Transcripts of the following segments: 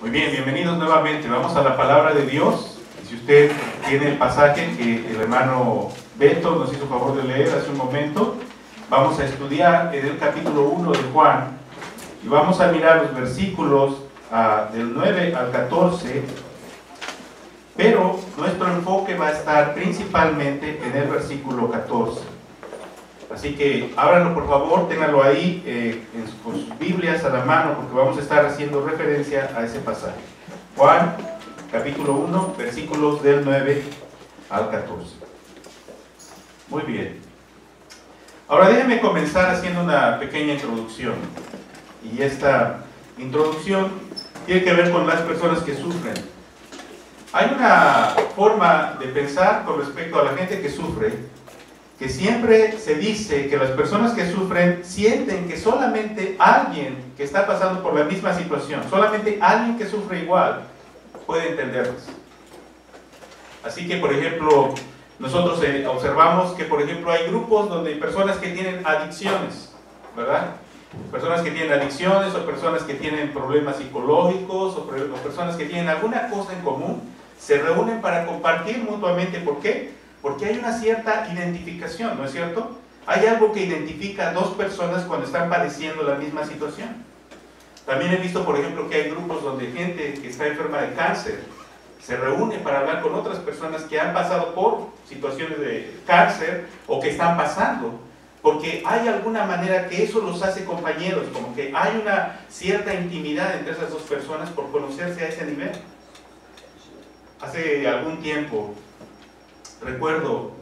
Muy bien, bienvenidos nuevamente. Vamos a la palabra de Dios. Y si usted tiene el pasaje que el hermano Beto nos hizo favor de leer hace un momento, vamos a estudiar en el capítulo 1 de Juan y vamos a mirar los versículos del 9 al 14, pero nuestro enfoque va a estar principalmente en el versículo 14. Así que ábranlo por favor, ténganlo ahí con sus Biblias a la mano, porque vamos a estar haciendo referencia a ese pasaje. Juan, capítulo 1, versículos del 9 al 14. Muy bien. Ahora déjenme comenzar haciendo una pequeña introducción. Y esta introducción tiene que ver con las personas que sufren. Hay una forma de pensar con respecto a la gente que sufre, que siempre se dice que las personas que sufren sienten que solamente alguien que está pasando por la misma situación, solamente alguien que sufre igual, puede entenderlas. Así que, por ejemplo, nosotros observamos que, por ejemplo, hay grupos donde hay personas que tienen adicciones, ¿verdad? Personas que tienen adicciones o personas que tienen problemas psicológicos o personas que tienen alguna cosa en común, se reúnen para compartir mutuamente. ¿Por qué? Porque hay una cierta identificación, ¿no es cierto? Hay algo que identifica a dos personas cuando están padeciendo la misma situación. También he visto, por ejemplo, que hay grupos donde gente que está enferma de cáncer se reúne para hablar con otras personas que han pasado por situaciones de cáncer o que están pasando, porque hay alguna manera que eso los hace compañeros, como que hay una cierta intimidad entre esas dos personas por conocerse a ese nivel. Hace algún tiempo recuerdo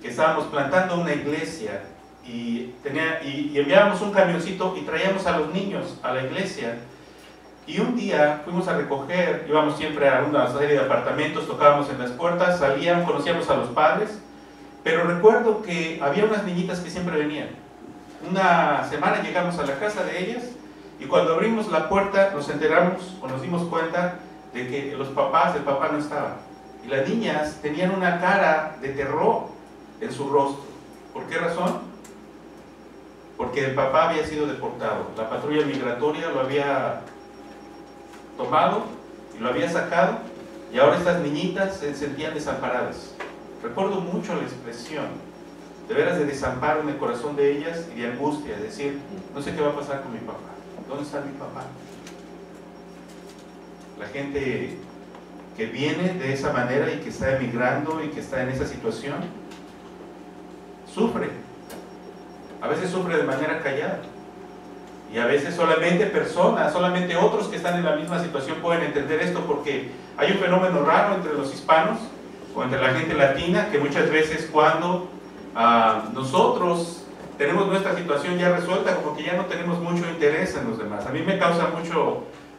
que estábamos plantando una iglesia y enviábamos un camioncito y traíamos a los niños a la iglesia. Y un día fuimos a recoger, íbamos siempre a una serie de apartamentos, tocábamos en las puertas, salíamos, conocíamos a los padres, pero recuerdo que había unas niñitas que siempre venían. Una semana llegamos a la casa de ellas y cuando abrimos la puerta nos enteramos o nos dimos cuenta de que el papá no estaba. Y las niñas tenían una cara de terror en su rostro. ¿Por qué razón? Porque el papá había sido deportado. La patrulla migratoria lo había tomado y lo había sacado, y ahora estas niñitas se sentían desamparadas. Recuerdo mucho la expresión, de veras, de desamparo en el corazón de ellas y de angustia, de decir, no sé qué va a pasar con mi papá. ¿Dónde está mi papá? La gente que viene de esa manera y que está emigrando y que está en esa situación, sufre. A veces sufre de manera callada. Y a veces solamente personas, solamente otros que están en la misma situación pueden entender esto, porque hay un fenómeno raro entre los hispanos o entre la gente latina, que muchas veces cuando nosotros tenemos nuestra situación ya resuelta, como que ya no tenemos mucho interés en los demás. A mí me causa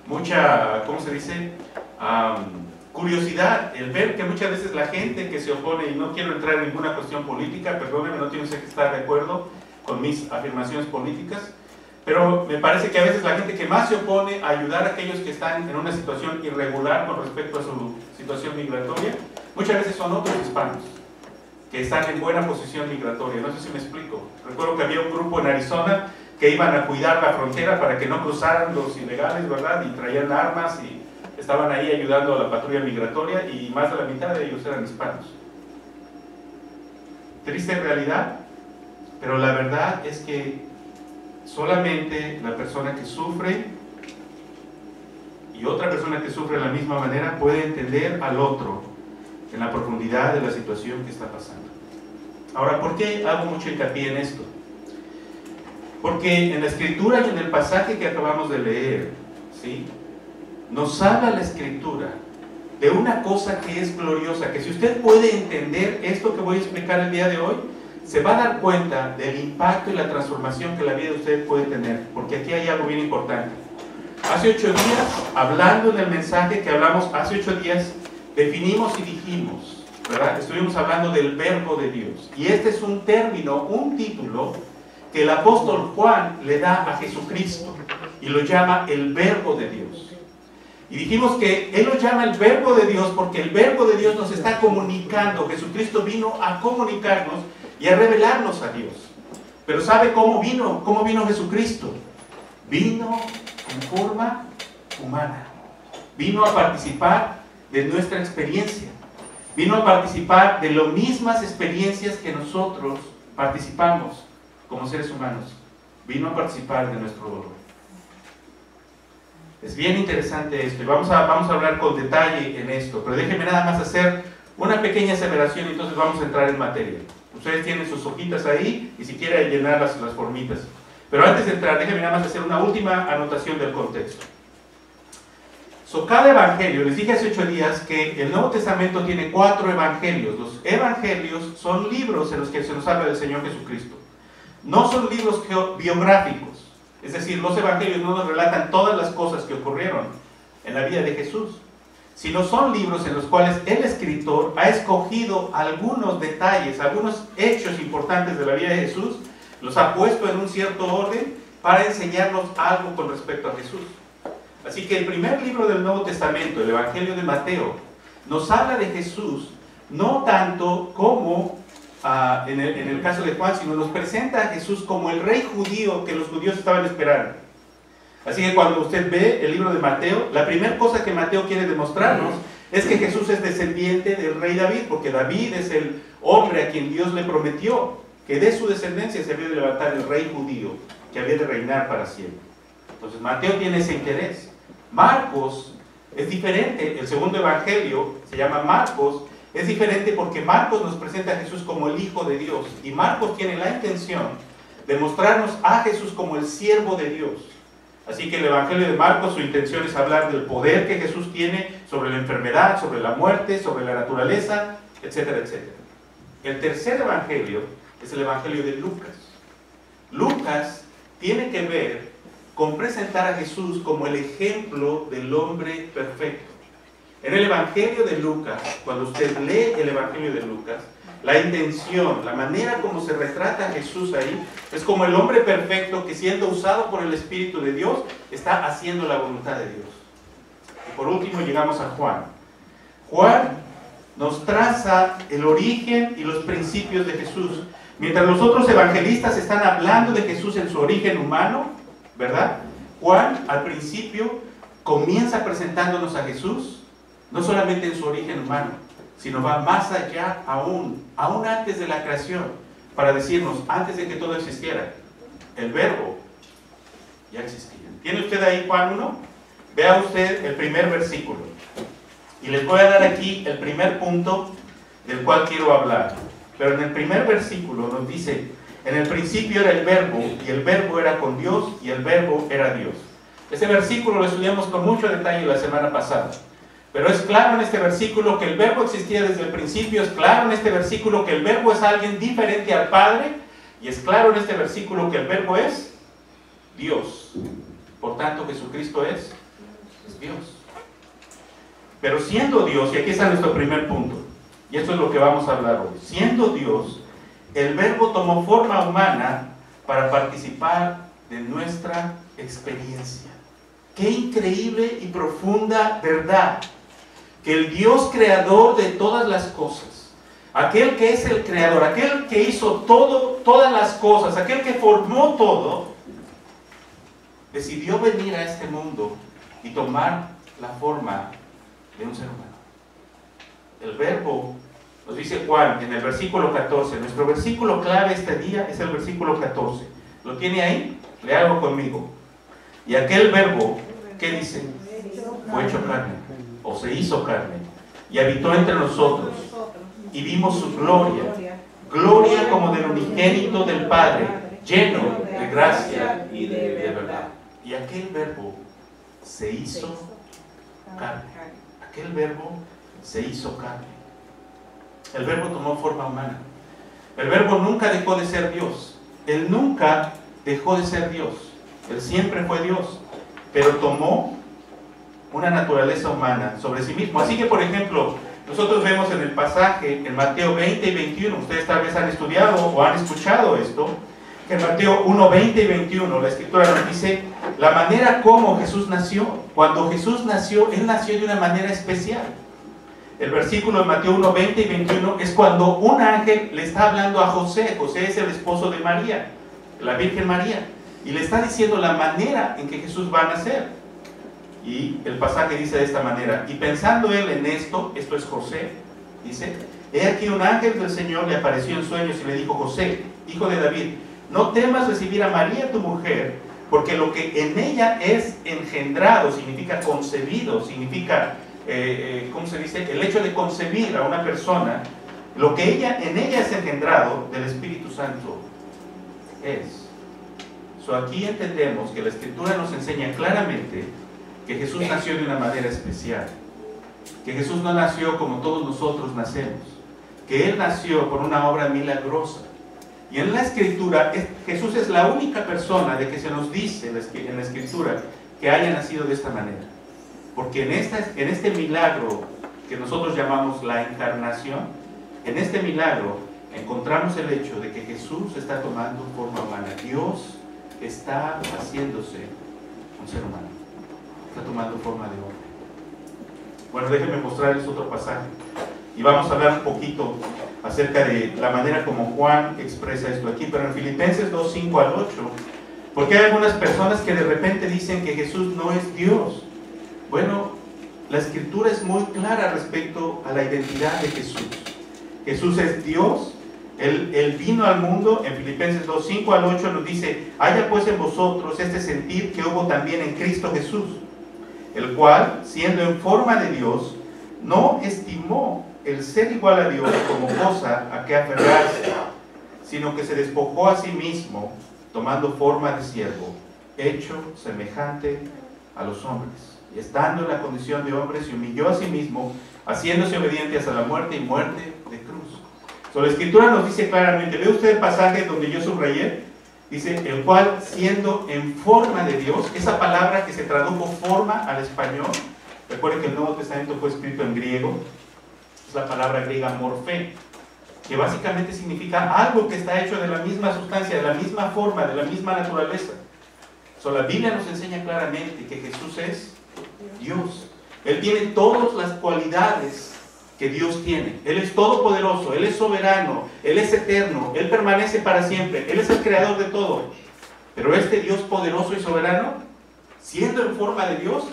mucha, ¿cómo se dice? Curiosidad el ver que muchas veces la gente que se opone, y no quiero entrar en ninguna cuestión política, perdónenme, no tiene usted que estar de acuerdo con mis afirmaciones políticas, pero me parece que a veces la gente que más se opone a ayudar a aquellos que están en una situación irregular con respecto a su situación migratoria, muchas veces son otros hispanos que están en buena posición migratoria. No sé si me explico. Recuerdo que había un grupo en Arizona que iban a cuidar la frontera para que no cruzaran los ilegales, ¿verdad? Y traían armas y estaban ahí ayudando a la patrulla migratoria, y más de la mitad de ellos eran hispanos. Triste realidad, pero la verdad es que solamente la persona que sufre y otra persona que sufre de la misma manera puede entender al otro en la profundidad de la situación que está pasando. Ahora, ¿por qué hago mucho hincapié en esto? Porque en la escritura y en el pasaje que acabamos de leer, ¿sí?, nos habla la escritura de una cosa que es gloriosa, que si usted puede entender esto que voy a explicar el día de hoy, se va a dar cuenta del impacto y la transformación que la vida de usted puede tener, porque aquí hay algo bien importante. Hace 8 días, hablando en el mensaje que hablamos hace 8 días, definimos y dijimos, ¿verdad? Estuvimos hablando del verbo de Dios, y este es un término, un título que el apóstol Juan le da a Jesucristo, y lo llama el verbo de Dios. Y dijimos que Él lo llama el verbo de Dios porque el verbo de Dios nos está comunicando. Jesucristo vino a comunicarnos y a revelarnos a Dios. Pero ¿sabe cómo vino? ¿Cómo vino Jesucristo? Vino en forma humana. vino a participar de nuestra experiencia, vino a participar de las mismas experiencias que nosotros participamos como seres humanos, vino a participar de nuestro dolor. Es bien interesante esto y vamos a hablar con detalle en esto, pero déjenme nada más hacer una pequeña aseveración y entonces vamos a entrar en materia. Ustedes tienen sus hojitas ahí y si quieren llenar las formitas. Pero antes de entrar, déjenme nada más hacer una última anotación del contexto. Cada evangelio, les dije hace 8 días que el Nuevo Testamento tiene 4 evangelios. Los evangelios son libros en los que se nos habla del Señor Jesucristo. No son libros biográficos. Es decir, los evangelios no nos relatan todas las cosas que ocurrieron en la vida de Jesús, sino son libros en los cuales el escritor ha escogido algunos detalles, algunos hechos importantes de la vida de Jesús, los ha puesto en un cierto orden para enseñarnos algo con respecto a Jesús. Así que el primer libro del Nuevo Testamento, el Evangelio de Mateo, nos habla de Jesús no tanto como en el caso de Juan, sino nos presenta a Jesús como el rey judío que los judíos estaban esperando. Así que cuando usted ve el libro de Mateo, la primera cosa que Mateo quiere demostrarnos es que Jesús es descendiente del rey David, porque David es el hombre a quien Dios le prometió que de su descendencia se había de levantar el rey judío, que había de reinar para siempre. Entonces Mateo tiene ese interés. Marcos es diferente, el segundo evangelio se llama Marcos, es diferente porque Marcos nos presenta a Jesús como el Hijo de Dios, y Marcos tiene la intención de mostrarnos a Jesús como el siervo de Dios. Así que el evangelio de Marcos, su intención es hablar del poder que Jesús tiene sobre la enfermedad, sobre la muerte, sobre la naturaleza, etcétera, etcétera. El tercer evangelio es el evangelio de Lucas. Lucas tiene que ver con presentar a Jesús como el ejemplo del hombre perfecto. En el evangelio de Lucas, cuando usted lee el evangelio de Lucas, la intención, la manera como se retrata a Jesús ahí, es como el hombre perfecto que, siendo usado por el Espíritu de Dios, está haciendo la voluntad de Dios. Y por último llegamos a Juan. Juan nos traza el origen y los principios de Jesús. Mientras los otros evangelistas están hablando de Jesús en su origen humano, ¿verdad? Juan al principio comienza presentándonos a Jesús no solamente en su origen humano, sino va más allá aún antes de la creación, para decirnos, antes de que todo existiera, el verbo ya existía. ¿Tiene usted ahí Juan 1? Vea usted el primer versículo. Y les voy a dar aquí el primer punto del cual quiero hablar. Pero en el primer versículo nos dice, en el principio era el verbo, y el verbo era con Dios, y el verbo era Dios. Ese versículo lo estudiamos con mucho detalle la semana pasada. Pero es claro en este versículo que el verbo existía desde el principio, es claro en este versículo que el verbo es alguien diferente al Padre, y es claro en este versículo que el verbo es Dios. Por tanto, Jesucristo es Dios. Pero siendo Dios, y aquí está nuestro primer punto, y esto es lo que vamos a hablar hoy, siendo Dios, el verbo tomó forma humana para participar de nuestra experiencia. ¡Qué increíble y profunda verdad! Que el Dios creador de todas las cosas, aquel que es el creador, aquel que hizo todas las cosas, aquel que formó todo, decidió venir a este mundo y tomar la forma de un ser humano. El verbo, nos dice Juan en el versículo 14, nuestro versículo clave este día es el versículo 14. ¿Lo tiene ahí? Léalo conmigo. Y aquel verbo, ¿qué dice? Fue hecho carne, o se hizo carne, y habitó entre nosotros, y vimos su gloria, gloria como del unigénito del Padre, lleno de gracia y de verdad. Y aquel verbo se hizo carne. Aquel verbo se hizo carne. El verbo tomó forma humana. El verbo nunca dejó de ser Dios. Él nunca dejó de ser Dios. Él siempre fue Dios, pero tomó una naturaleza humana sobre sí mismo. Así que, por ejemplo, nosotros vemos en el pasaje, en Mateo 20 y 21, ustedes tal vez han estudiado o han escuchado esto, que en Mateo 1, 20 y 21, la Escritura nos dice la manera como Jesús nació. Cuando Jesús nació, Él nació de una manera especial. El versículo de Mateo 1, 20 y 21 es cuando un ángel le está hablando a José. José es el esposo de María, la Virgen María, y le está diciendo la manera en que Jesús va a nacer. Y el pasaje dice de esta manera: y pensando él en esto es José, dice, he aquí un ángel del Señor le apareció en sueños y le dijo: José, hijo de David, no temas recibir a María tu mujer, porque lo que en ella es engendrado, significa concebido, significa, ¿cómo se dice? El hecho de concebir a una persona, lo que en ella es engendrado del Espíritu Santo es. Aquí entendemos que la Escritura nos enseña claramente que Jesús nació de una manera especial, que Jesús no nació como todos nosotros nacemos, que Él nació por una obra milagrosa. Y en la Escritura, Jesús es la única persona de que se nos dice en la Escritura que haya nacido de esta manera. Porque en este milagro que nosotros llamamos la encarnación, en este milagro encontramos el hecho de que Jesús está tomando forma humana. Dios está haciéndose un ser humano, está tomando forma de hombre. Bueno, déjenme mostrarles otro pasaje y vamos a hablar un poquito acerca de la manera como Juan expresa esto aquí, pero en Filipenses 2, 5 al 8, porque hay algunas personas que de repente dicen que Jesús no es Dios. Bueno, la Escritura es muy clara respecto a la identidad de Jesús. Jesús es Dios. Él vino al mundo. En Filipenses 2, 5 al 8 nos dice: haya pues en vosotros este sentir que hubo también en Cristo Jesús, el cual, siendo en forma de Dios, no estimó el ser igual a Dios como cosa a que aferrarse, sino que se despojó a sí mismo, tomando forma de siervo, hecho semejante a los hombres, y estando en la condición de hombre, se humilló a sí mismo, haciéndose obediente hasta la muerte y muerte de cruz. La Escritura nos dice claramente, ¿ve usted el pasaje donde yo subrayé? Dice, el cual siendo en forma de Dios, esa palabra que se tradujo forma al español, recuerden que el Nuevo Testamento fue escrito en griego, es la palabra griega morfé, que básicamente significa algo que está hecho de la misma sustancia, de la misma forma, de la misma naturaleza. La Biblia nos enseña claramente que Jesús es Dios. Él tiene todas las cualidades que Dios tiene. Él es todopoderoso, Él es soberano, Él es eterno, Él permanece para siempre, Él es el creador de todo. Pero este Dios poderoso y soberano, siendo en forma de Dios,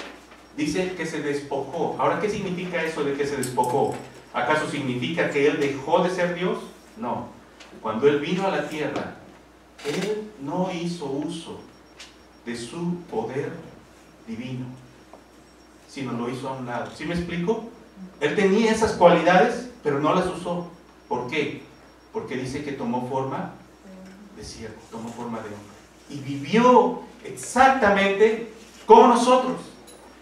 dice que se despojó. Ahora, ¿qué significa eso de que se despojó? ¿Acaso significa que Él dejó de ser Dios? No. Cuando Él vino a la tierra, Él no hizo uso de su poder divino, sino lo hizo a un lado. ¿Sí me explico? Él tenía esas cualidades, pero no las usó. ¿Por qué? Porque dice que tomó forma de siervo, tomó forma de hombre. Y vivió exactamente como nosotros,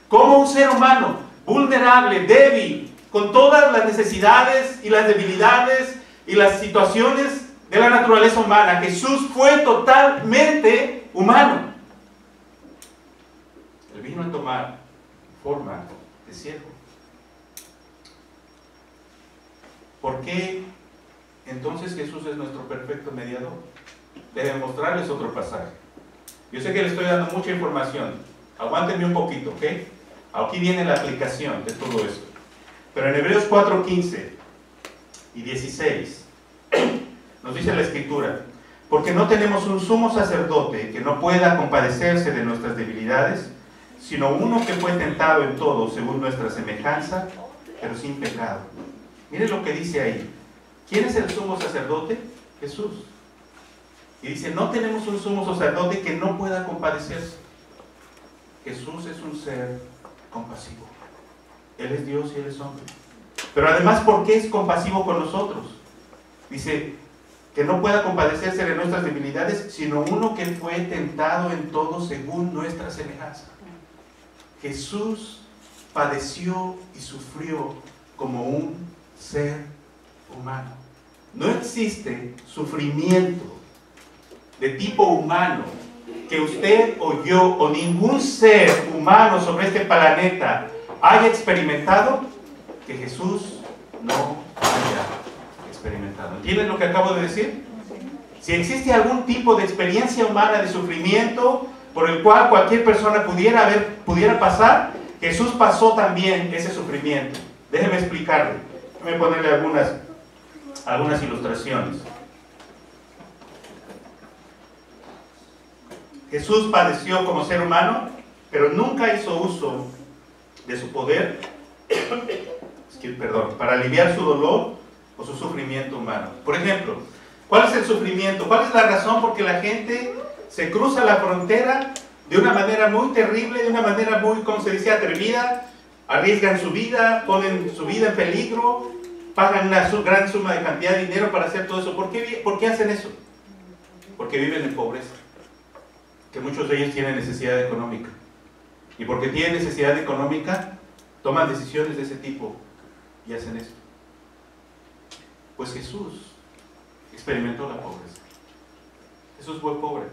como un ser humano, vulnerable, débil, con todas las necesidades y las debilidades y las situaciones de la naturaleza humana. Jesús fue totalmente humano. Él vino a tomar forma de siervo. ¿Por qué entonces Jesús es nuestro perfecto mediador? Debe mostrarles otro pasaje. Yo sé que les estoy dando mucha información. Aguántenme un poquito, ¿ok? Aquí viene la aplicación de todo esto. Pero en Hebreos 4:15 y 16 nos dice la Escritura: porque no tenemos un sumo sacerdote que no pueda compadecerse de nuestras debilidades, sino uno que fue tentado en todo según nuestra semejanza, pero sin pecado. Miren lo que dice ahí. ¿Quién es el sumo sacerdote? Jesús. Y dice, no tenemos un sumo sacerdote que no pueda compadecerse. Jesús es un ser compasivo. Él es Dios y Él es hombre. Pero además, ¿por qué es compasivo con nosotros? Dice, que no pueda compadecerse de nuestras debilidades, sino uno que fue tentado en todo según nuestra semejanza. Jesús padeció y sufrió como un ser humano. No existe sufrimiento de tipo humano que usted o yo o ningún ser humano sobre este planeta haya experimentado que Jesús no haya experimentado. ¿Entienden lo que acabo de decir? Si existe algún tipo de experiencia humana de sufrimiento por el cual cualquier persona pudiera pasar, Jesús pasó también ese sufrimiento. Déjeme explicarle. Déjeme ponerle algunas ilustraciones. Jesús padeció como ser humano, pero nunca hizo uso de su poder, para aliviar su dolor o su sufrimiento humano. Por ejemplo, ¿cuál es el sufrimiento? ¿Cuál es la razón por que la gente se cruza la frontera de una manera muy terrible, de una manera muy, como se dice, atrevida? Arriesgan su vida, ponen su vida en peligro, pagan una gran suma de cantidad de dinero para hacer todo eso. ¿Por qué hacen eso? Porque viven en pobreza. Que muchos de ellos tienen necesidad económica. Y porque tienen necesidad económica, toman decisiones de ese tipo y hacen esto. Pues Jesús experimentó la pobreza. Jesús fue pobre.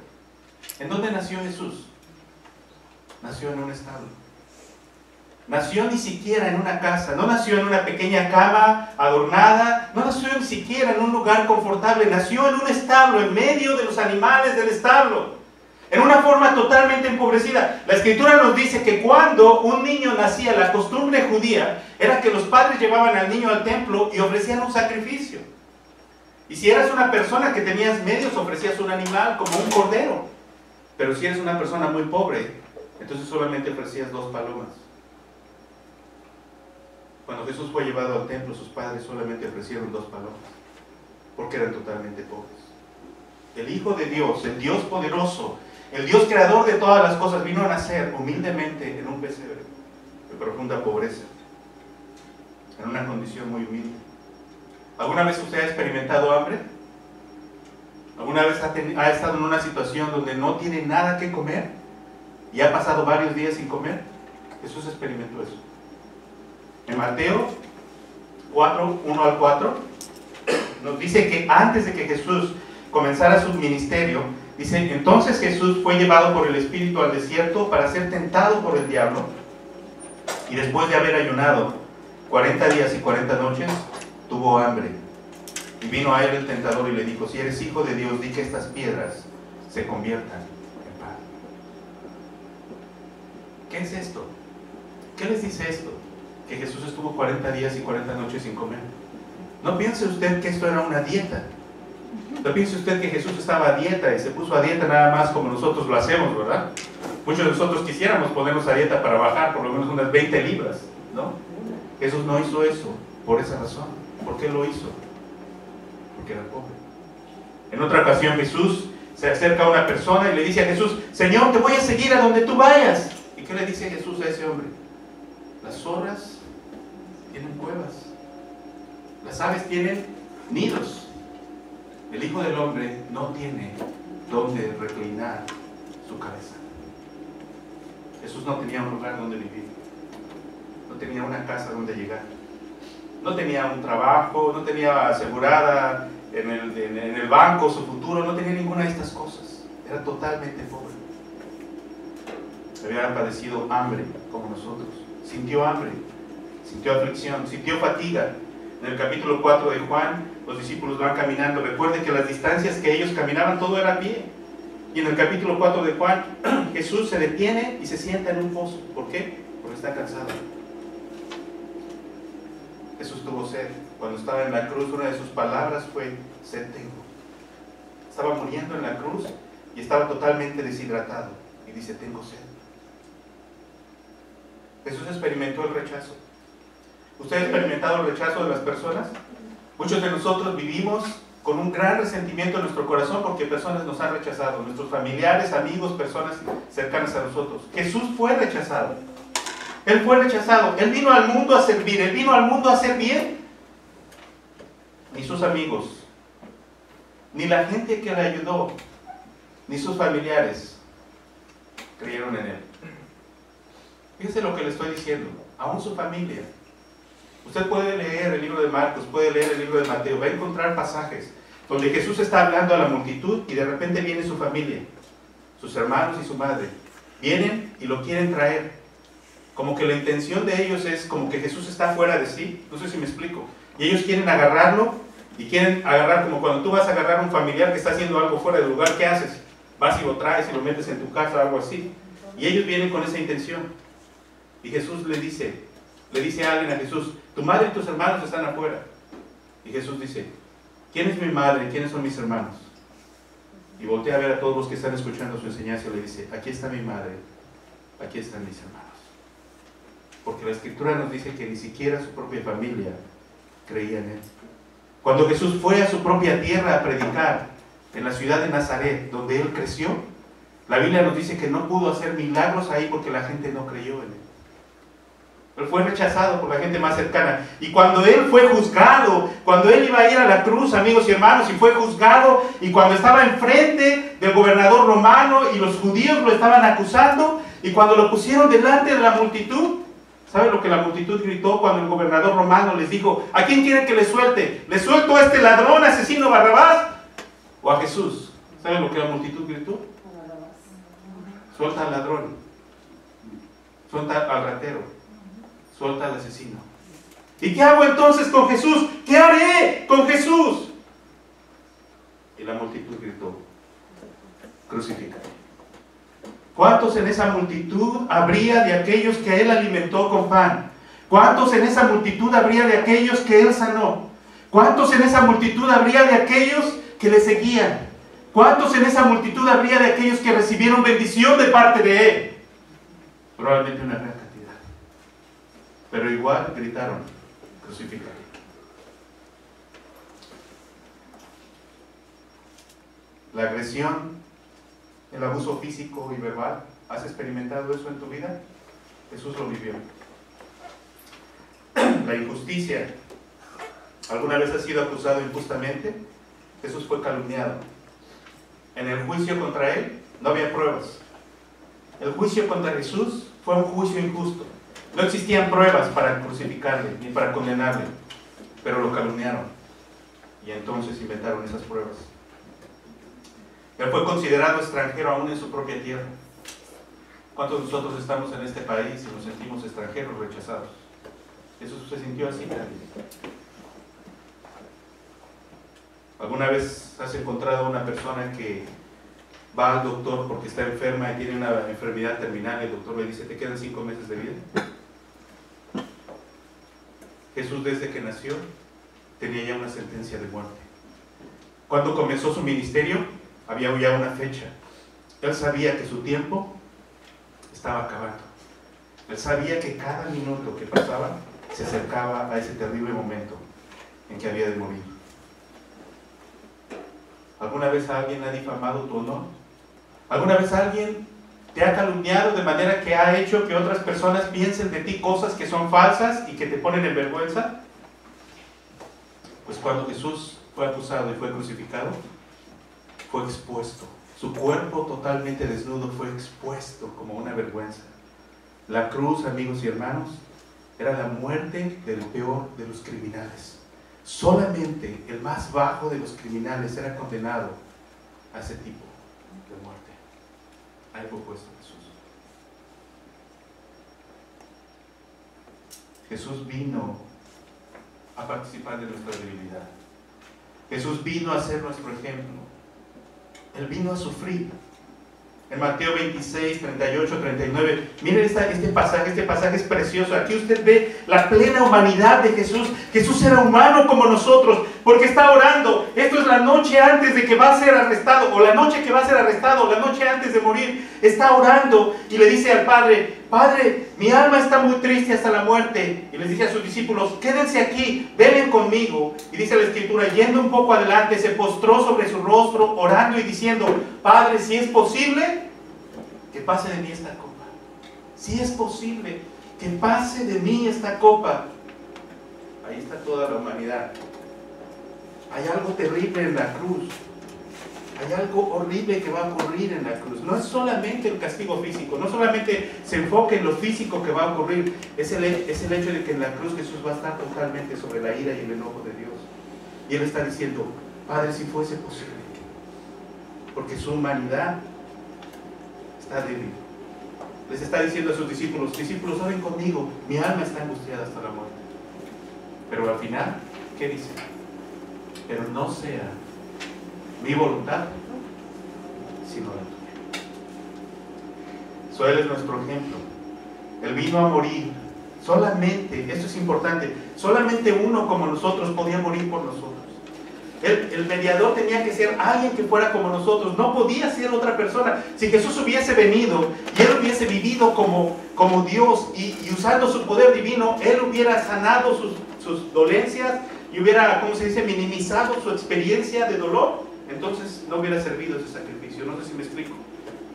¿En dónde nació Jesús? Nació en un establo. Nació ni siquiera en una casa, no nació en una pequeña cama adornada, no nació ni siquiera en un lugar confortable, nació en un establo, en medio de los animales del establo, en una forma totalmente empobrecida. La Escritura nos dice que cuando un niño nacía, la costumbre judía era que los padres llevaban al niño al templo y ofrecían un sacrificio. Y si eras una persona que tenías medios, ofrecías un animal como un cordero. Pero si eres una persona muy pobre, entonces solamente ofrecías 2 palomas. Cuando Jesús fue llevado al templo, sus padres solamente ofrecieron 2 palomas, porque eran totalmente pobres. El Hijo de Dios, el Dios poderoso, el Dios creador de todas las cosas, vino a nacer humildemente en un pesebre, de profunda pobreza, en una condición muy humilde. ¿Alguna vez usted ha experimentado hambre? ¿Alguna vez ha estado en una situación donde no tiene nada que comer y ha pasado varios días sin comer? Jesús experimentó eso. En Mateo 4, 1 al 4, nos dice que antes de que Jesús comenzara su ministerio, dice, entonces Jesús fue llevado por el Espíritu al desierto para ser tentado por el diablo, y después de haber ayunado 40 días y 40 noches, tuvo hambre. Y vino a él el tentador y le dijo, si eres hijo de Dios, di que estas piedras se conviertan en pan. ¿Qué es esto? ¿Qué les dice esto? Que Jesús estuvo 40 días y 40 noches sin comer. No piense usted que esto era una dieta. No piense usted que Jesús estaba a dieta y se puso a dieta nada más como nosotros lo hacemos, ¿verdad? Muchos de nosotros quisiéramos ponernos a dieta para bajar por lo menos unas 20 libras, ¿no? Jesús no hizo eso por esa razón. ¿Por qué lo hizo? Porque era pobre. En otra ocasión Jesús se acerca a una persona y le dice a Jesús, Señor, te voy a seguir a donde tú vayas. ¿Y qué le dice Jesús a ese hombre? Las zorras tienen cuevas, las aves tienen nidos. El Hijo del Hombre no tiene donde reclinar su cabeza. Jesús no tenía un lugar donde vivir, no tenía una casa donde llegar, no tenía un trabajo, no tenía asegurada en el banco su futuro, no tenía ninguna de estas cosas. Era totalmente pobre. Había padecido hambre como nosotros. Sintió hambre, sintió aflicción, sintió fatiga. En el capítulo 4 de Juan, los discípulos van caminando. Recuerden que las distancias que ellos caminaban, todo era a pie. Y en el capítulo 4 de Juan, Jesús se detiene y se sienta en un pozo. ¿Por qué? Porque está cansado. Jesús tuvo sed. Cuando estaba en la cruz, una de sus palabras fue, sed tengo. Estaba muriendo en la cruz y estaba totalmente deshidratado. Y dice, tengo sed. Jesús experimentó el rechazo. ¿Usted ha experimentado el rechazo de las personas? Muchos de nosotros vivimos con un gran resentimiento en nuestro corazón porque personas nos han rechazado, nuestros familiares, amigos, personas cercanas a nosotros. Jesús fue rechazado. Él fue rechazado. Él vino al mundo a servir. Él vino al mundo a hacer bien. Ni sus amigos, ni la gente que le ayudó, ni sus familiares creyeron en él. Fíjese lo que le estoy diciendo. Aún su familia. Usted puede leer el libro de Marcos, puede leer el libro de Mateo, va a encontrar pasajes donde Jesús está hablando a la multitud y de repente viene su familia, sus hermanos y su madre. Vienen y lo quieren traer. Como que la intención de ellos es como que Jesús está fuera de sí. No sé si me explico. Y ellos quieren agarrarlo y quieren agarrar como cuando tú vas a agarrar a un familiar que está haciendo algo fuera del lugar. ¿Qué haces? Vas y lo traes y lo metes en tu casa, algo así. Y ellos vienen con esa intención. Y Jesús le dice a alguien a Jesús, tu madre y tus hermanos están afuera. Y Jesús dice, ¿quién es mi madre? ¿Quiénes son mis hermanos? Y voltea a ver a todos los que están escuchando su enseñanza y le dice, aquí está mi madre, aquí están mis hermanos. porque la Escritura nos dice que ni siquiera su propia familia creía en él. Cuando Jesús fue a su propia tierra a predicar, en la ciudad de Nazaret, donde él creció, la Biblia nos dice que no pudo hacer milagros ahí porque la gente no creyó en él. Él fue rechazado por la gente más cercana. Y cuando él fue juzgado, cuando él iba a ir a la cruz, amigos y hermanos, y fue juzgado, y cuando estaba enfrente del gobernador romano y los judíos lo estaban acusando, y cuando lo pusieron delante de la multitud, ¿sabe lo que la multitud gritó cuando el gobernador romano les dijo: ¿a quién quieren que le suelte? ¿Le suelto a este ladrón, asesino Barrabás? ¿O a Jesús? ¿Sabe lo que la multitud gritó? Suelta al ladrón, suelta al ratero, suelta al asesino. ¿Y qué hago entonces con Jesús? ¿Qué haré con Jesús? Y la multitud gritó: crucifícale. ¿Cuántos en esa multitud habría de aquellos que él alimentó con pan? ¿Cuántos en esa multitud habría de aquellos que él sanó? ¿Cuántos en esa multitud habría de aquellos que le seguían? ¿Cuántos en esa multitud habría de aquellos que recibieron bendición de parte de él? Probablemente una gran cantidad. Pero igual gritaron: crucifícale. La agresión, el abuso físico y verbal, ¿has experimentado eso en tu vida? Jesús lo vivió. La injusticia, ¿alguna vez has sido acusado injustamente? Jesús fue calumniado. En el juicio contra él no había pruebas. El juicio contra Jesús fue un juicio injusto. No existían pruebas para crucificarle ni para condenarle, pero lo calumniaron y entonces inventaron esas pruebas. Él fue considerado extranjero aún en su propia tierra. ¿Cuántos de nosotros estamos en este país y nos sentimos extranjeros, rechazados? ¿Jesús se sintió así también? ¿Alguna vez has encontrado a una persona que va al doctor porque está enferma y tiene una enfermedad terminal y el doctor le dice: te quedan 5 meses de vida? Jesús, desde que nació, tenía ya una sentencia de muerte. Cuando comenzó su ministerio, había ya una fecha. Él sabía que su tiempo estaba acabando. Él sabía que cada minuto que pasaba se acercaba a ese terrible momento en que había de morir. ¿Alguna vez alguien ha difamado tu honor? ¿Alguna vez alguien te ha calumniado de manera que ha hecho que otras personas piensen de ti cosas que son falsas y que te ponen en vergüenza? Pues cuando Jesús fue acusado y fue crucificado, fue expuesto. Su cuerpo totalmente desnudo fue expuesto como una vergüenza. La cruz, amigos y hermanos, era la muerte del peor de los criminales. Solamente el más bajo de los criminales era condenado a ese tipo de muerte. Ahí fue puesto Jesús. Jesús vino a participar de nuestra debilidad. Jesús vino a ser nuestro ejemplo. Él vino a sufrir. En Mateo 26, 38, 39, miren este pasaje es precioso. Aquí usted ve la plena humanidad de Jesús. Jesús era humano como nosotros, porque está orando. Esto es la noche antes de que va a ser arrestado, o la noche que va a ser arrestado, o la noche antes de morir. Está orando y le dice al Padre: Padre, mi alma está muy triste hasta la muerte. Y les dice a sus discípulos: quédense aquí, velen conmigo. Y dice la Escritura, yendo un poco adelante, se postró sobre su rostro, orando y diciendo: Padre, si es posible, que pase de mí esta copa. Si es posible, que pase de mí esta copa. Ahí está toda la humanidad. Hay algo terrible en la cruz. Hay algo horrible que va a ocurrir en la cruz. No es solamente el castigo físico, no solamente se enfoca en lo físico que va a ocurrir, es el hecho de que en la cruz Jesús va a estar totalmente sobre la ira y el enojo de Dios. Y Él está diciendo: Padre, si fuese posible, porque su humanidad está débil. Les está diciendo a sus discípulos: discípulos, oren conmigo, mi alma está angustiada hasta la muerte. Pero al final, ¿qué dice? Pero no sea mi voluntad, sino la tuya. Él es nuestro ejemplo. Él vino a morir. Solamente, esto es importante, solamente uno como nosotros podía morir por nosotros. El mediador tenía que ser alguien que fuera como nosotros, no podía ser otra persona. Si Jesús hubiese venido y Él hubiese vivido como Dios y usando su poder divino, Él hubiera sanado sus dolencias y hubiera, ¿cómo se dice?, minimizado su experiencia de dolor, entonces no hubiera servido ese sacrificio. No sé si me explico,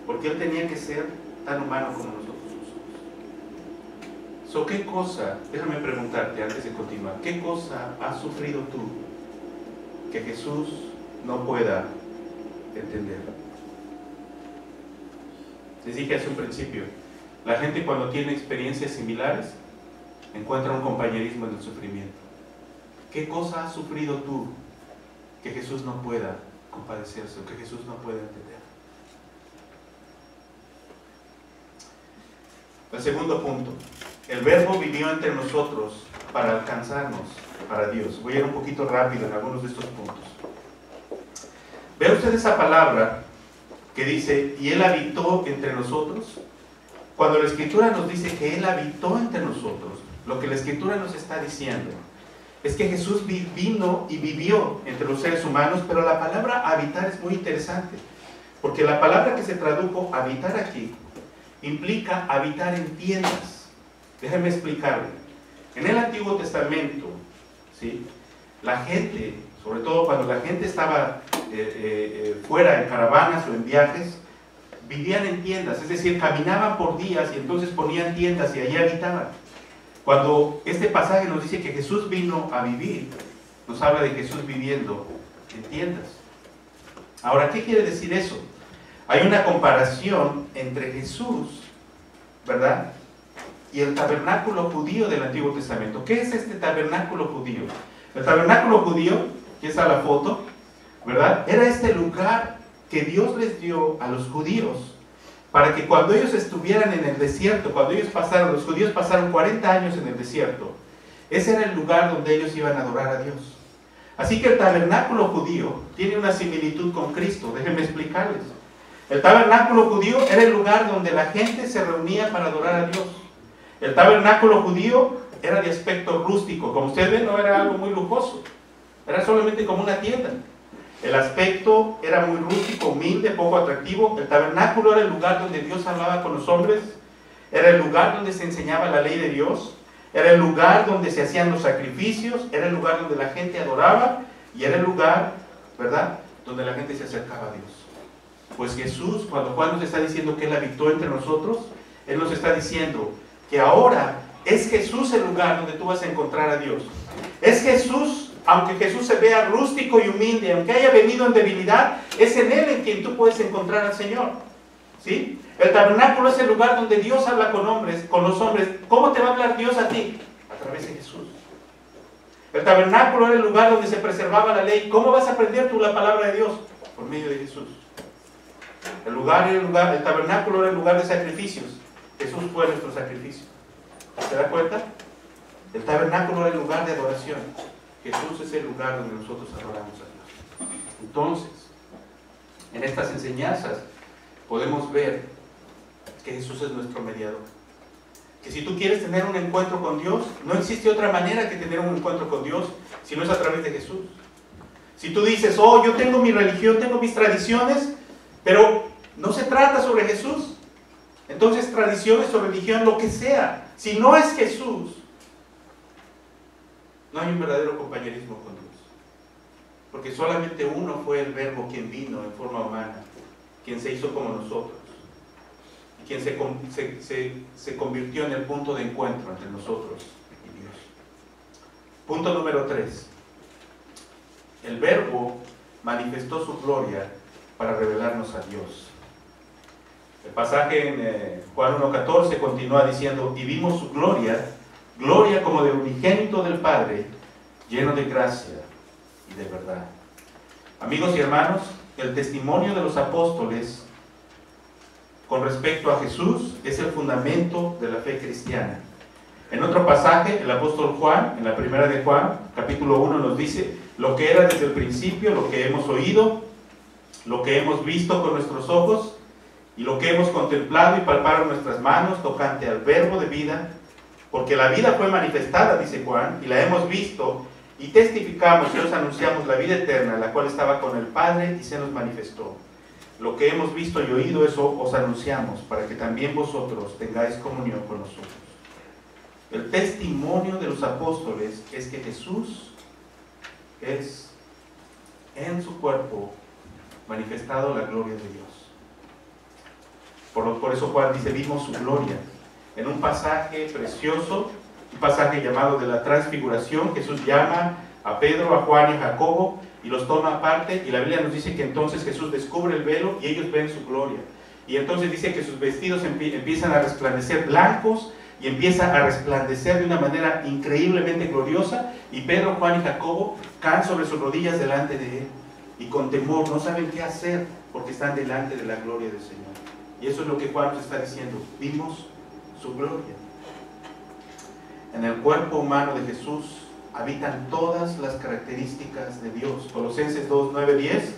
porque Él tenía que ser tan humano como nosotros. ¿Qué cosa, déjame preguntarte antes de continuar, qué cosa has sufrido tú que Jesús no pueda entender? Les dije hace un principio, la gente cuando tiene experiencias similares encuentra un compañerismo en el sufrimiento. ¿Qué cosa has sufrido tú que Jesús no pueda compadecerse o que Jesús no pueda entender? El segundo punto, el Verbo vivió entre nosotros para alcanzarnos para Dios. Voy a ir un poquito rápido en algunos de estos puntos. ¿Ve usted esa palabra que dice, y Él habitó entre nosotros? Cuando la Escritura nos dice que Él habitó entre nosotros, lo que la Escritura nos está diciendo es que Jesús vino y vivió entre los seres humanos, pero la palabra habitar es muy interesante, porque la palabra que se tradujo habitar aquí implica habitar en tiendas. Déjenme explicarle. En el Antiguo Testamento, ¿sí?, la gente, sobre todo cuando la gente estaba fuera en caravanas o en viajes, vivían en tiendas, es decir, caminaban por días y entonces ponían tiendas y allí habitaban. Cuando este pasaje nos dice que Jesús vino a vivir, nos habla de Jesús viviendo en tiendas. Ahora, ¿qué quiere decir eso? Hay una comparación entre Jesús, ¿verdad?, y el tabernáculo judío del Antiguo Testamento. ¿Qué es este tabernáculo judío? El tabernáculo judío, que está la foto, ¿verdad?, era este lugar que Dios les dio a los judíos para que cuando ellos estuvieran en el desierto, cuando los judíos pasaron 40 años en el desierto, ese era el lugar donde ellos iban a adorar a Dios. Así que el tabernáculo judío tiene una similitud con Cristo. Déjenme explicarles. El tabernáculo judío era el lugar donde la gente se reunía para adorar a Dios. El tabernáculo judío era de aspecto rústico. Como ustedes ven, no era algo muy lujoso. Era solamente como una tienda. El aspecto era muy rústico, humilde, poco atractivo. El tabernáculo era el lugar donde Dios hablaba con los hombres. Era el lugar donde se enseñaba la ley de Dios. Era el lugar donde se hacían los sacrificios. Era el lugar donde la gente adoraba. Y era el lugar, ¿verdad?, donde la gente se acercaba a Dios. Pues Jesús, cuando Juan nos está diciendo que Él habitó entre nosotros, Él nos está diciendo que ahora es Jesús el lugar donde tú vas a encontrar a Dios. Es Jesús, aunque Jesús se vea rústico y humilde, aunque haya venido en debilidad, es en Él en quien tú puedes encontrar al Señor. ¿Sí? El tabernáculo es el lugar donde Dios habla con los hombres. ¿Cómo te va a hablar Dios a ti? A través de Jesús. El tabernáculo era el lugar donde se preservaba la ley. ¿Cómo vas a aprender tú la palabra de Dios? Por medio de Jesús. El tabernáculo era el lugar de sacrificios. Jesús fue nuestro sacrificio. ¿Se da cuenta? El tabernáculo era el lugar de adoración. Jesús es el lugar donde nosotros adoramos a Dios. Entonces, en estas enseñanzas podemos ver que Jesús es nuestro mediador. Que si tú quieres tener un encuentro con Dios, no existe otra manera que tener un encuentro con Dios si no es a través de Jesús. Si tú dices, oh, yo tengo mi religión, tengo mis tradiciones, pero no se trata sobre Jesús, entonces tradiciones o religión, lo que sea, si no es Jesús, no hay un verdadero compañerismo con Dios. Porque solamente uno fue el Verbo quien vino en forma humana, quien se hizo como nosotros, y quien se convirtió en el punto de encuentro entre nosotros y Dios. Punto número 3. El Verbo manifestó su gloria para revelarnos a Dios. El pasaje en Juan 1:14 continúa diciendo, y vimos su gloria, gloria como de unigénito del Padre, lleno de gracia y de verdad. Amigos y hermanos, el testimonio de los apóstoles con respecto a Jesús es el fundamento de la fe cristiana. En otro pasaje, el apóstol Juan, en la primera de Juan, capítulo 1, nos dice, lo que era desde el principio, lo que hemos oído, lo que hemos visto con nuestros ojos, y lo que hemos contemplado y palpado en nuestras manos tocante al Verbo de vida, porque la vida fue manifestada, dice Juan, y la hemos visto, y testificamos y os anunciamos la vida eterna, la cual estaba con el Padre y se nos manifestó. Lo que hemos visto y oído, eso os anunciamos, para que también vosotros tengáis comunión con nosotros. El testimonio de los apóstoles es que Jesús es en su cuerpo manifestado la gloria de Dios. Por eso Juan dice, vimos su gloria. En un pasaje precioso, un pasaje llamado de la transfiguración, Jesús llama a Pedro, a Juan y a Jacobo y los toma aparte, y la Biblia nos dice que entonces Jesús descubre el velo y ellos ven su gloria. Y entonces dice que sus vestidos empiezan a resplandecer blancos y empieza a resplandecer de una manera increíblemente gloriosa, y Pedro, Juan y Jacobo caen sobre sus rodillas delante de él y con temor no saben qué hacer porque están delante de la gloria del Señor. Y eso es lo que Juan nos está diciendo, vimos su gloria. En el cuerpo humano de Jesús habitan todas las características de Dios. Colosenses 2, 9, 10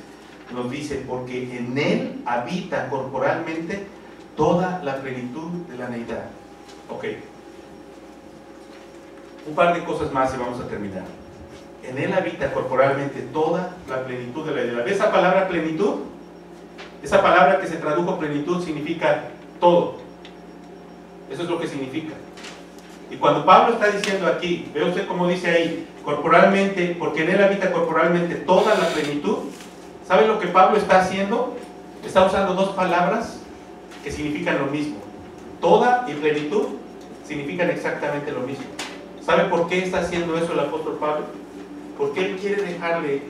nos dice, porque en Él habita corporalmente toda la plenitud de la deidad. Ok. Un par de cosas más y vamos a terminar. En Él habita corporalmente toda la plenitud de la deidad. ¿Ves esa palabra plenitud? Esa palabra que se tradujo plenitud significa todo. Eso es lo que significa. Y cuando Pablo está diciendo aquí, ve usted cómo dice ahí, corporalmente, porque en Él habita corporalmente toda la plenitud. ¿Sabe lo que Pablo está haciendo? Está usando dos palabras que significan lo mismo. Toda y plenitud significan exactamente lo mismo. ¿Sabe por qué está haciendo eso el apóstol Pablo? Porque él quiere dejarle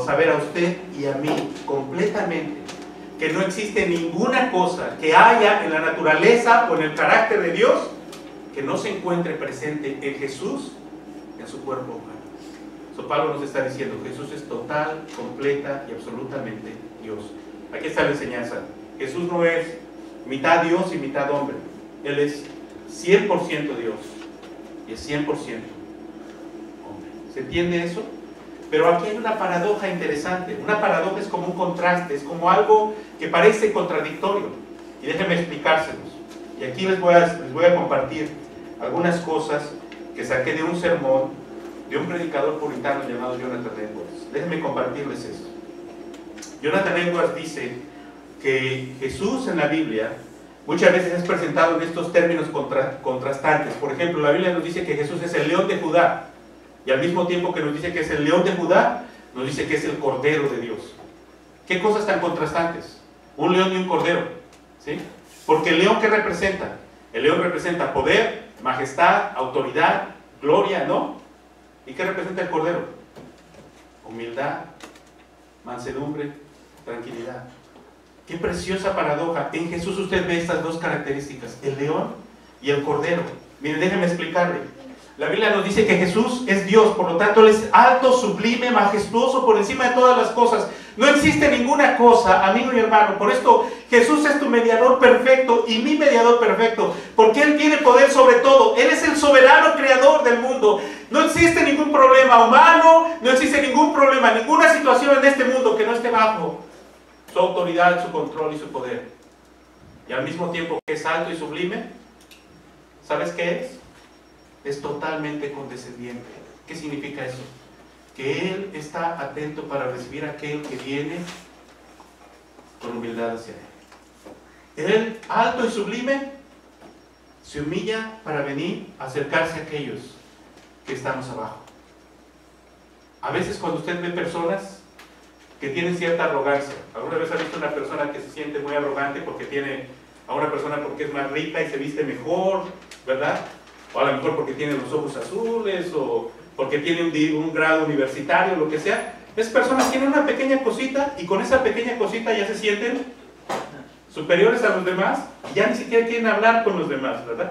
saber a usted y a mí completamente que no existe ninguna cosa que haya en la naturaleza o en el carácter de Dios que no se encuentre presente en Jesús, en su cuerpo humano. Pablo nos está diciendo, Jesús es total, completa y absolutamente Dios. Aquí está la enseñanza. Jesús no es mitad Dios y mitad hombre. Él es 100% Dios y es 100% hombre. ¿Se entiende eso? Pero aquí hay una paradoja interesante. Una paradoja es como un contraste, es como algo que parece contradictorio. Y déjenme explicárselos. Y aquí les voy a compartir algunas cosas que saqué de un sermón de un predicador puritano llamado Jonathan Edwards. Déjenme compartirles eso. Jonathan Edwards dice que Jesús en la Biblia muchas veces es presentado en estos términos contrastantes. Por ejemplo, la Biblia nos dice que Jesús es el león de Judá, y al mismo tiempo que nos dice que es el león de Judá, nos dice que es el cordero de Dios. ¿Qué cosas tan contrastantes? Un león y un cordero, ¿sí? Porque el león, ¿qué representa? El león representa poder, majestad, autoridad, gloria, ¿no? ¿Y qué representa el cordero? Humildad, mansedumbre, tranquilidad. Qué preciosa paradoja. En Jesús usted ve estas dos características, el león y el cordero. Mire, déjeme explicarle. La Biblia nos dice que Jesús es Dios, por lo tanto Él es alto, sublime, majestuoso, por encima de todas las cosas. No existe ninguna cosa, amigo y hermano. Por esto Jesús es tu mediador perfecto y mi mediador perfecto, porque Él tiene poder sobre todo. Él es el soberano creador del mundo. No existe ningún problema humano, no existe ningún problema, ninguna situación en este mundo que no esté bajo su autoridad, su control y su poder. Y al mismo tiempo que es alto y sublime, ¿sabes qué es? Es totalmente condescendiente. ¿Qué significa eso? Que Él está atento para recibir a aquel que viene con humildad hacia Él. Él, alto y sublime, se humilla para venir a acercarse a aquellos que estamos abajo. A veces cuando usted ve personas que tienen cierta arrogancia, ¿alguna vez ha visto una persona que se siente muy arrogante porque tiene a una persona porque es más rica y se viste mejor, ¿verdad? O a lo mejor porque tiene los ojos azules, o porque tiene un grado universitario, lo que sea. Esas personas tienen una pequeña cosita, y con esa pequeña cosita ya se sienten superiores a los demás, y ya ni siquiera quieren hablar con los demás, ¿verdad?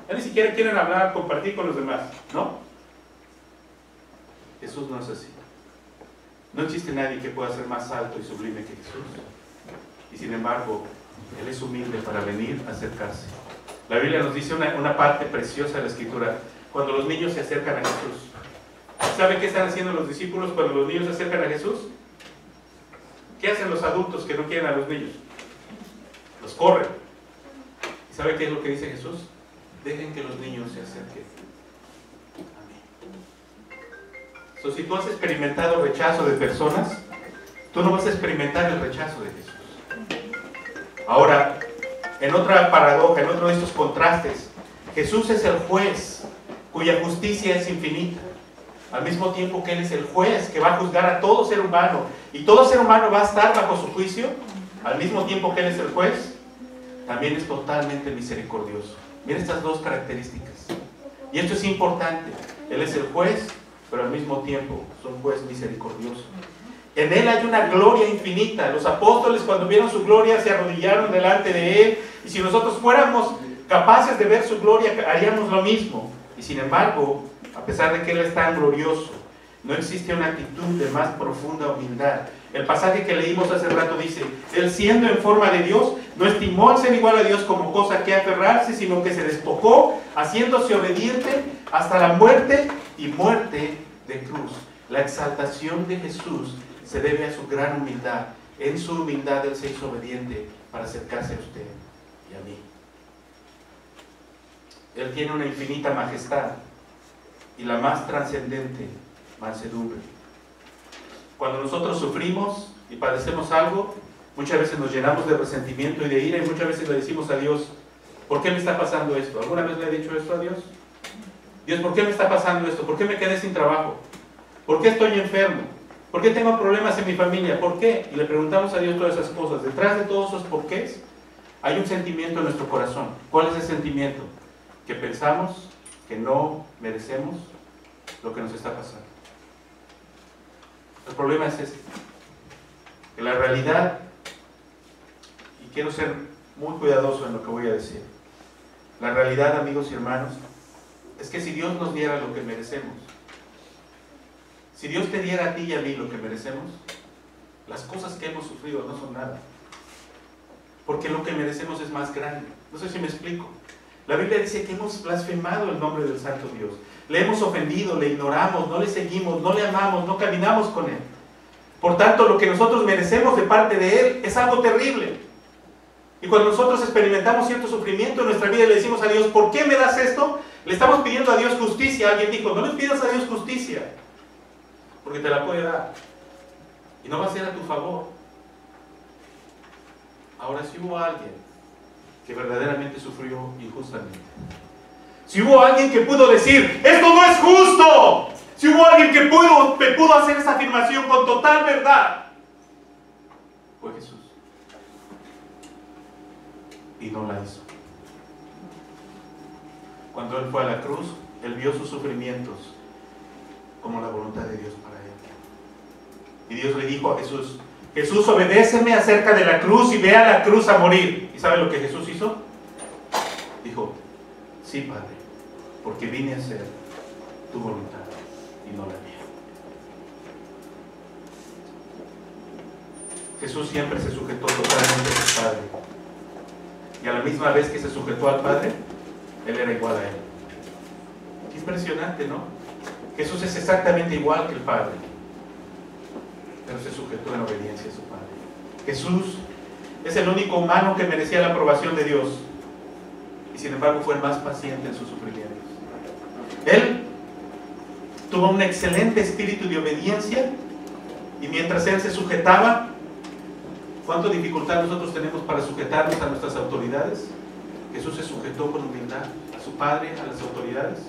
Ya ni siquiera quieren hablar, compartir con los demás, ¿no? Jesús no es así. No existe nadie que pueda ser más alto y sublime que Jesús. Y sin embargo, Él es humilde para venir a acercarse. La Biblia nos dice una parte preciosa de la Escritura, cuando los niños se acercan a Jesús. ¿Sabe qué están haciendo los discípulos cuando los niños se acercan a Jesús? ¿Qué hacen los adultos que no quieren a los niños? Los corren. ¿Y sabe qué es lo que dice Jesús? Dejen que los niños se acerquen a mí. So, si tú has experimentado rechazo de personas, tú no vas a experimentar el rechazo de Jesús. Ahora, en otra paradoja, en otro de estos contrastes, Jesús es el juez cuya justicia es infinita. Al mismo tiempo que Él es el juez que va a juzgar a todo ser humano, y todo ser humano va a estar bajo su juicio, al mismo tiempo que Él es el juez, también es totalmente misericordioso. Mira estas dos características. Y esto es importante. Él es el juez, pero al mismo tiempo es un juez misericordioso. En Él hay una gloria infinita. Los apóstoles, cuando vieron su gloria, se arrodillaron delante de Él. Y si nosotros fuéramos capaces de ver su gloria, haríamos lo mismo. Y sin embargo, a pesar de que Él es tan glorioso, no existe una actitud de más profunda humildad. El pasaje que leímos hace rato dice: Él, siendo en forma de Dios, no estimó el ser igual a Dios como cosa que aferrarse, sino que se despojó, haciéndose obediente hasta la muerte, y muerte de cruz. La exaltación de Jesús se debe a su gran humildad. En su humildad Él se hizo obediente para acercarse a usted y a mí. Él tiene una infinita majestad y la más trascendente mansedumbre. Cuando nosotros sufrimos y padecemos algo, muchas veces nos llenamos de resentimiento y de ira, y muchas veces le decimos a Dios: ¿por qué me está pasando esto? ¿Alguna vez le he dicho esto a Dios? Dios, ¿por qué me está pasando esto? ¿Por qué me quedé sin trabajo? ¿Por qué estoy enfermo? ¿Por qué tengo problemas en mi familia? ¿Por qué? Y le preguntamos a Dios todas esas cosas. Detrás de todos esos porqués hay un sentimiento en nuestro corazón. ¿Cuál es ese sentimiento? Que pensamos que no merecemos lo que nos está pasando. El problema es este, que la realidad, y quiero ser muy cuidadoso en lo que voy a decir, la realidad, amigos y hermanos, es que si Dios nos diera lo que merecemos, si Dios te diera a ti y a mí lo que merecemos, las cosas que hemos sufrido no son nada, porque lo que merecemos es más grande. No sé si me explico. La Biblia dice que hemos blasfemado el nombre del Santo Dios. Le hemos ofendido, le ignoramos, no le seguimos, no le amamos, no caminamos con Él. Por tanto, lo que nosotros merecemos de parte de Él es algo terrible. Y cuando nosotros experimentamos cierto sufrimiento en nuestra vida y le decimos a Dios: ¿por qué me das esto?, le estamos pidiendo a Dios justicia. Alguien dijo: no le pidas a Dios justicia, porque te la puede dar, y no va a ser a tu favor. Ahora, si hubo alguien que verdaderamente sufrió injustamente, si hubo alguien que pudo decir: esto no es justo, si hubo alguien que pudo hacer esa afirmación con total verdad, fue Jesús. Y no la hizo. Cuando Él fue a la cruz, Él vio sus sufrimientos como la voluntad de Dios para Él. Y Dios le dijo a Jesús: Jesús, obedéceme acerca de la cruz y ve a la cruz a morir. ¿Y sabe lo que Jesús hizo? Dijo: sí, Padre, porque vine a hacer tu voluntad y no la mía. Jesús siempre se sujetó totalmente a su Padre, y a la misma vez que se sujetó al Padre, Él era igual a Él. Qué impresionante, ¿no? Jesús es exactamente igual que el Padre, pero se sujetó en obediencia a su Padre. Jesús es el único humano que merecía la aprobación de Dios, y sin embargo fue el más paciente en sus sufrimientos. Él tuvo un excelente espíritu de obediencia, y mientras Él se sujetaba, ¿cuánta dificultad nosotros tenemos para sujetarnos a nuestras autoridades? Jesús se sujetó con humildad a su Padre, a las autoridades,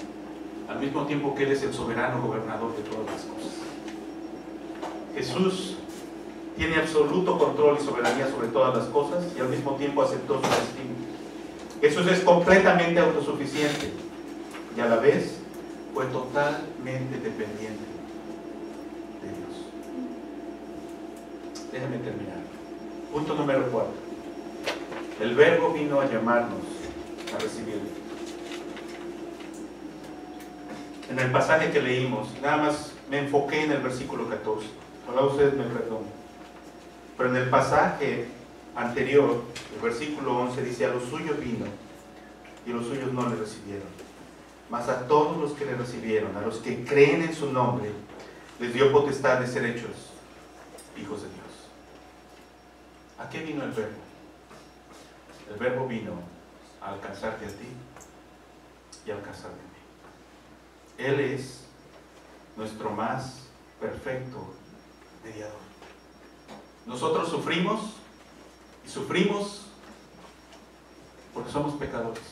al mismo tiempo que Él es el soberano gobernador de todas las cosas. Jesús tiene absoluto control y soberanía sobre todas las cosas, y al mismo tiempo aceptó su destino. Jesús es completamente autosuficiente y a la vez fue totalmente dependiente de Dios. Déjame terminar. Punto número 4. El Verbo vino a llamarnos a recibirlo. En el pasaje que leímos, nada más me enfoqué en el versículo 14. Ojalá ustedes me perdonen. Pero en el pasaje anterior, el versículo 11 dice: a los suyos vino, y los suyos no le recibieron. Mas a todos los que le recibieron, a los que creen en su nombre, les dio potestad de ser hechos hijos de Dios. ¿A qué vino el Verbo? El Verbo vino a alcanzarte a ti y a alcanzarme a mí. Él es nuestro más perfecto mediador. Nosotros sufrimos y sufrimos porque somos pecadores.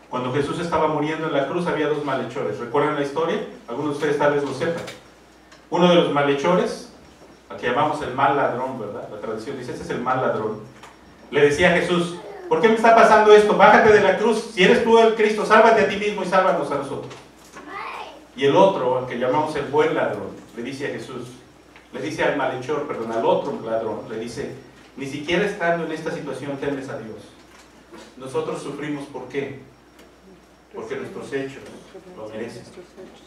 Cuando Jesús estaba muriendo en la cruz había dos malhechores. ¿Recuerdan la historia? Algunos de ustedes tal vez lo sepan. Uno de los malhechores, al que llamamos el mal ladrón, ¿verdad? La tradición dice, ese es el mal ladrón. Le decía a Jesús, ¿por qué me está pasando esto? Bájate de la cruz. Si eres tú el Cristo, sálvate a ti mismo y sálvanos a nosotros. Y el otro, al que llamamos el buen ladrón, le dice a Jesús, le dice al malhechor, perdón, al otro ladrón, le dice, ni siquiera estando en esta situación temes a Dios. Nosotros sufrimos, ¿por qué? Porque nuestros hechos lo merecen.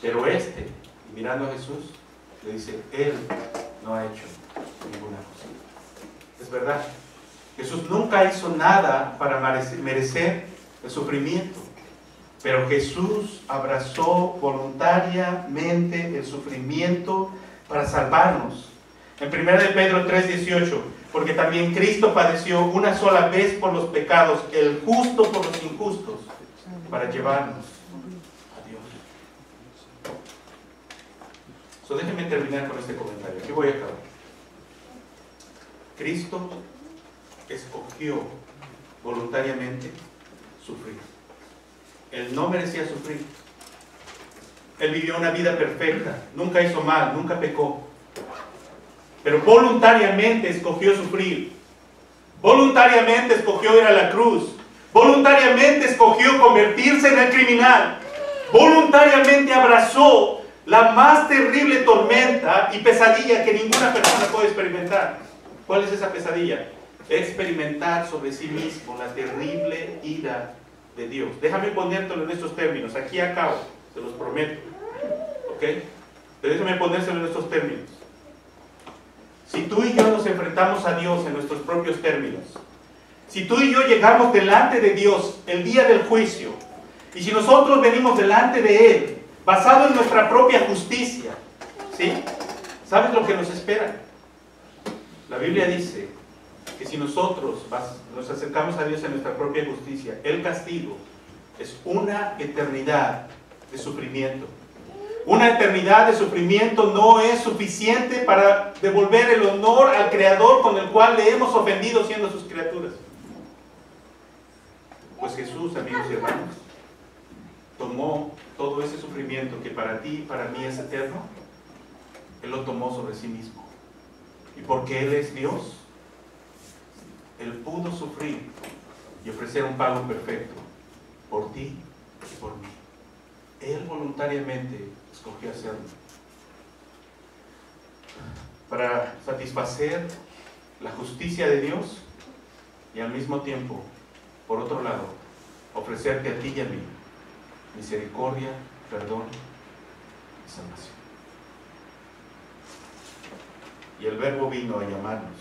Pero este, mirando a Jesús, le dice, Él no ha hecho ninguna cosa. Es verdad. Jesús nunca hizo nada para merecer el sufrimiento. Pero Jesús abrazó voluntariamente el sufrimiento para salvarnos. En 1 Pedro 3:18, porque también Cristo padeció una sola vez por los pecados, el justo por los injustos, para llevarnos a Dios. Déjenme terminar con este comentario. Aquí voy a acabar. Cristo escogió voluntariamente sufrir. Él no merecía sufrir. Él vivió una vida perfecta, nunca hizo mal, nunca pecó. Pero voluntariamente escogió sufrir. Voluntariamente escogió ir a la cruz. Voluntariamente escogió convertirse en el criminal. Voluntariamente abrazó la más terrible tormenta y pesadilla que ninguna persona puede experimentar. ¿Cuál es esa pesadilla? Experimentar sobre sí mismo la terrible ira de Dios. Déjame ponértelo en estos términos. Aquí acabo, se los prometo. ¿Ok? Pero déjame ponérselo en estos términos. Si tú y yo nos enfrentamos a Dios en nuestros propios términos, si tú y yo llegamos delante de Dios el día del juicio, y si nosotros venimos delante de Él, basado en nuestra propia justicia, ¿sí? ¿Sabes lo que nos espera? La Biblia dice que si nosotros nos acercamos a Dios en nuestra propia justicia, el castigo es una eternidad de sufrimiento. Una eternidad de sufrimiento no es suficiente para devolver el honor al Creador con el cual le hemos ofendido siendo sus criaturas. Pues Jesús, amigos y hermanos, tomó todo ese sufrimiento que para ti y para mí es eterno. Él lo tomó sobre sí mismo. Y porque Él es Dios, Él pudo sufrir y ofrecer un pago perfecto por ti y por mí. Él voluntariamente escogió hacerlo para satisfacer la justicia de Dios y al mismo tiempo, por otro lado, ofrecerte a ti y a mí misericordia, perdón y salvación. Y el Verbo vino a llamarnos.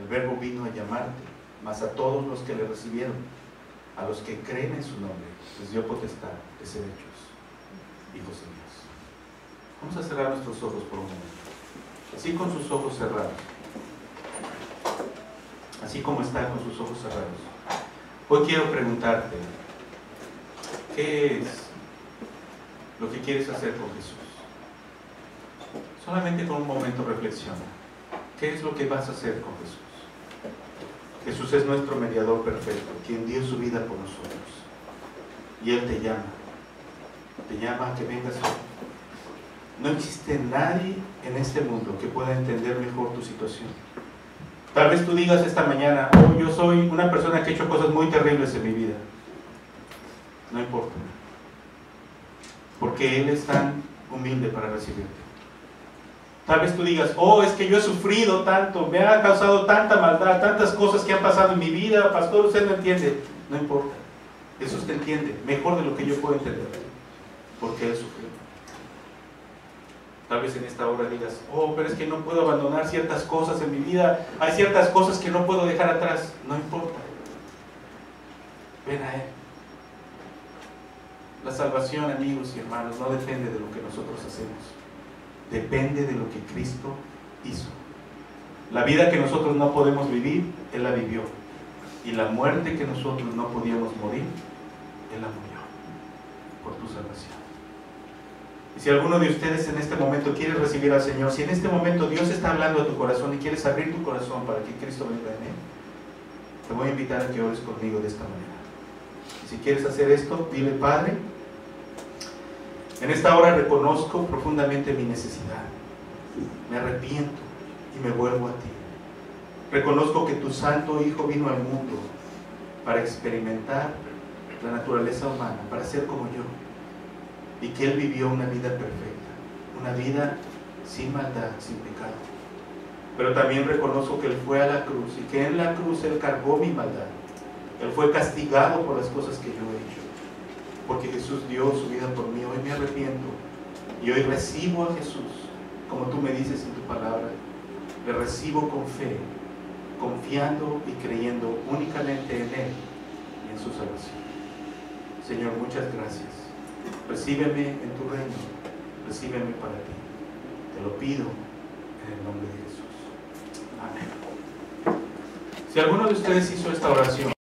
El Verbo vino a llamarte, mas a todos los que le recibieron, a los que creen en su nombre, les dio potestad de ser hechos hijos de Dios. Vamos a cerrar nuestros ojos por un momento. Así con sus ojos cerrados. Así como está con sus ojos cerrados. Hoy quiero preguntarte, ¿qué es lo que quieres hacer con Jesús? Solamente con un momento reflexiona. ¿Qué es lo que vas a hacer con Jesús? Jesús es nuestro mediador perfecto, quien dio su vida por nosotros. Y Él te llama a que vengas a Él. No existe nadie en este mundo que pueda entender mejor tu situación. Tal vez tú digas esta mañana, oh, yo soy una persona que ha hecho cosas muy terribles en mi vida. No importa, porque Él es tan humilde para recibirte. Tal vez tú digas, oh, es que yo he sufrido tanto, me ha causado tanta maldad, tantas cosas que han pasado en mi vida, pastor, usted no entiende. No importa, Jesús te entiende mejor de lo que yo puedo entender, porque Él sufrió. Tal vez en esta hora digas, oh, pero es que no puedo abandonar ciertas cosas en mi vida, hay ciertas cosas que no puedo dejar atrás. No importa, ven a Él. La salvación, amigos y hermanos, no depende de lo que nosotros hacemos. Depende de lo que Cristo hizo. La vida que nosotros no podemos vivir, Él la vivió. Y la muerte que nosotros no podíamos morir, Él la murió por tu salvación. Y si alguno de ustedes en este momento quiere recibir al Señor, si en este momento Dios está hablando a tu corazón y quieres abrir tu corazón para que Cristo venga en él, te voy a invitar a que ores conmigo de esta manera. Y si quieres hacer esto, dile: Padre, en esta hora reconozco profundamente mi necesidad. Me arrepiento y me vuelvo a ti. Reconozco que tu Santo Hijo vino al mundo para experimentar la naturaleza humana, para ser como yo, y que Él vivió una vida perfecta, una vida sin maldad, sin pecado. Pero también reconozco que Él fue a la cruz y que en la cruz Él cargó mi maldad. Él fue castigado por las cosas que yo he hecho, porque Jesús dio su vida por mí. Hoy me arrepiento y hoy recibo a Jesús, como tú me dices en tu palabra. Le recibo con fe, confiando y creyendo únicamente en Él y en su salvación. Señor, muchas gracias. Recíbeme en tu reino, recíbeme para ti. Te lo pido en el nombre de Jesús. Amén. Si alguno de ustedes hizo esta oración,